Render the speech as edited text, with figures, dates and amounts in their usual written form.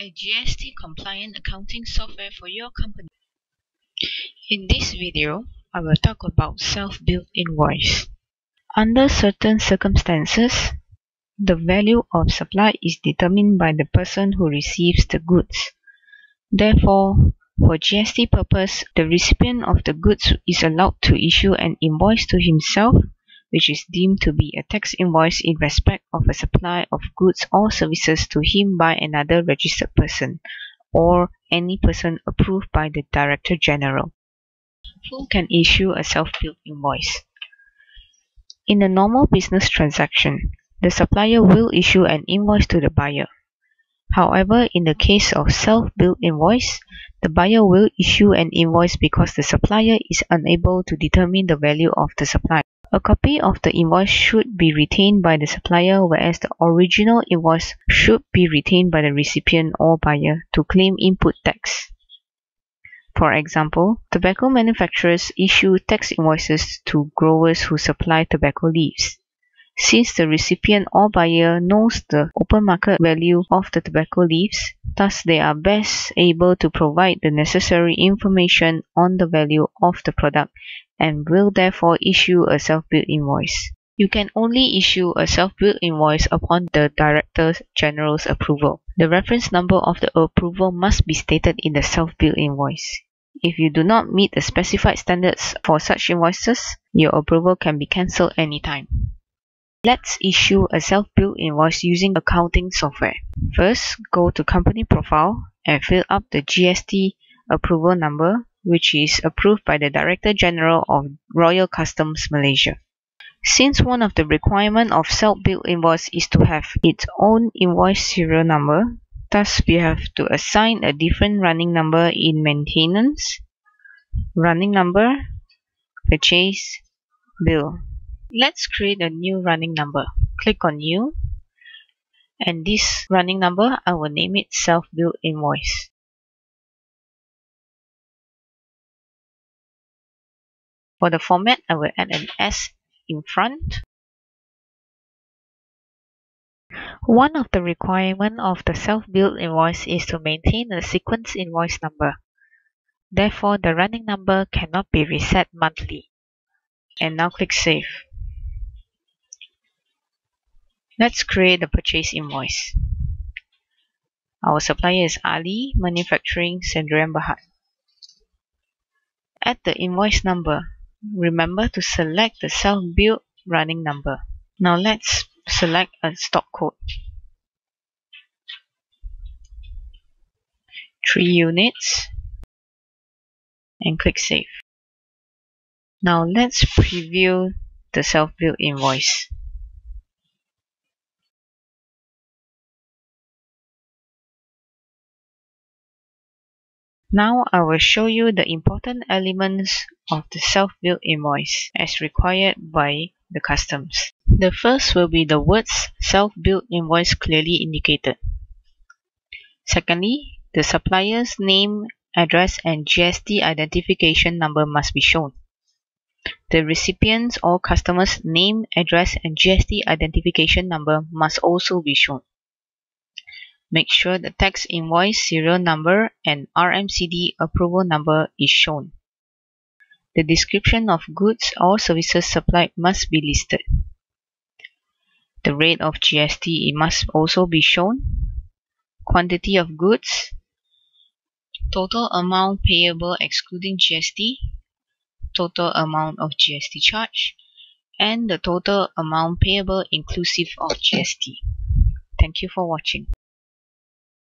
a GST-compliant accounting software for your company. In this video, I will talk about self-billed invoice. Under certain circumstances, the value of supply is determined by the person who receives the goods. Therefore, for GST purpose, the recipient of the goods is allowed to issue an invoice to himself, which is deemed to be a tax invoice in respect of a supply of goods or services to him by another registered person, or any person approved by the Director General. Who can issue a self-billed invoice? In a normal business transaction, the supplier will issue an invoice to the buyer. However, in the case of self-billed invoice, the buyer will issue an invoice because the supplier is unable to determine the value of the supply. A copy of the invoice should be retained by the supplier, whereas the original invoice should be retained by the recipient or buyer to claim input tax. For example, tobacco manufacturers issue tax invoices to growers who supply tobacco leaves. Since the recipient or buyer knows the open market value of the tobacco leaves, thus they are best able to provide the necessary information on the value of the product and will therefore issue a self-billed invoice. You can only issue a self-billed invoice upon the Director General's approval. The reference number of the approval must be stated in the self-billed invoice. If you do not meet the specified standards for such invoices, your approval can be cancelled anytime. Let's issue a self-billed invoice using accounting software. First, go to Company Profile and fill up the GST approval number, which is approved by the Director General of Royal Customs Malaysia. Since one of the requirements of self-billed invoice is to have its own invoice serial number, thus we have to assign a different running number in maintenance, running number, purchase, bill. Let's create a new running number. Click on New, and this running number, I will name it self-billed invoice. For the format, I will add an S in front. One of the requirements of the self-billed invoice is to maintain a sequence invoice number. Therefore, the running number cannot be reset monthly. And now click Save. Let's create a purchase invoice. Our supplier is Ali Manufacturing Sdn Bhd. Add the invoice number. Remember to select the self-billed running number. Now let's select a stock code. 3 units and click Save. Now let's preview the self-billed invoice. Now I will show you the important elements of the self-billed invoice as required by the customs. The first will be the words self-billed invoice clearly indicated. Secondly, the supplier's name, address and GST identification number must be shown. The recipient's or customer's name, address and GST identification number must also be shown. Make sure the tax invoice serial number and RMCD approval number is shown. The description of goods or services supplied must be listed. The rate of GST must also be shown. Quantity of goods, total amount payable excluding GST, total amount of GST charge, and the total amount payable inclusive of GST. Thank you for watching.